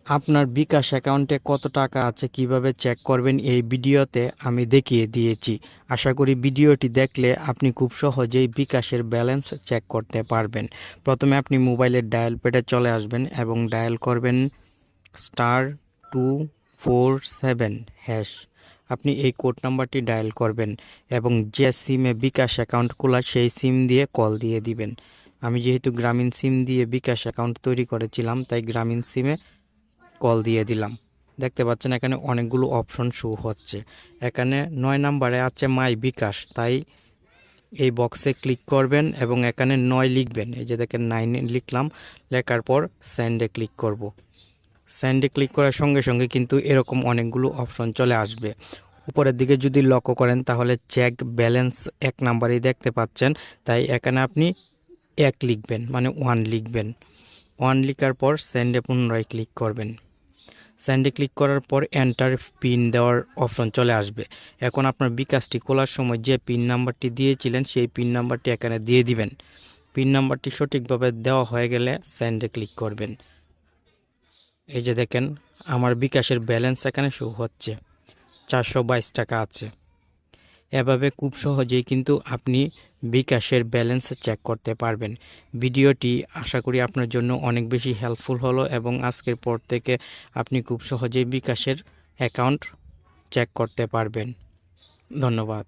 আপনার বিকাশ অ্যাকাউন্টে কত টাকা আছে কিভাবে চেক করবেন এই ভিডিওতে আমি দেখিয়ে দিয়েছি। আশা করি ভিডিওটি দেখলে আপনি খুব সহজেই বিকাশের ব্যালেন্স চেক করতে পারবেন। প্রথমে আপনি মোবাইলের ডায়াল প্যাডে চলে আসবেন এবং ডায়াল করবেন *247#। আপনি এই কোড নাম্বারটি ডায়াল করবেন এবং যে সিমে বিকাশ অ্যাকাউন্ট খোলা সেই সিম দিয়ে কল দিয়ে দিবেন। আমি যেহেতু গ্রামীণ সিম দিয়ে বিকাশ অ্যাকাউন্ট তৈরি করেছিলাম তাই গ্রামীণ সিমে কল দিয়ে দিলাম। দেখতে পাচ্ছেন এখানে অনেকগুলো অপশন শো হচ্ছে। এখানে 9 নম্বরে আছে মাই বিকাশ, তাই এই বক্সে ক্লিক করবেন এবং এখানে 9 লিখবেন। এই যে দেখেন 9 লিখলাম, লেখার পর সেন্ডে ক্লিক করব। সেন্ডে ক্লিক করার সঙ্গে সঙ্গে কিন্তু এরকম অনেকগুলো অপশন চলে আসবে। উপরের দিকে যদি লক্ষ্য করেন তাহলে চেক ব্যালেন্স 1 নাম্বারেই দেখতে পাচ্ছেন, তাই এখানে আপনি 1 লিখবেন, মানে 1 লিখবেন। 1 লিখার পর সেন্ডে পুনরায় ক্লিক করবেন। সেন্ডে ক্লিক করার পর এন্টার পিন দেওয়ার অপশন চলে আসবে। এখন আপনার বিকাশটি খোলার সময় যে পিন নাম্বারটি দিয়েছিলেন সেই পিন নাম্বারটি এখানে দিয়ে দিবেন। পিন নাম্বারটি সঠিকভাবে দেওয়া হয়ে গেলে সেন্ডে ক্লিক করবেন। এই যে দেখেন আমার বিকাশের ব্যালেন্স এখানে শো হচ্ছে, 422 টাকা আছে। এভাবে খুব সহজেই কিন্তু আপনি বিকাশের ব্যালেন্স চেক করতে পারবেন। ভিডিওটি আশা করি আপনার জন্য অনেক বেশি হেল্পফুল হলো এবং আজকের পর থেকে আপনি খুব সহজেই বিকাশের অ্যাকাউন্ট চেক করতে পারবেন। ধন্যবাদ।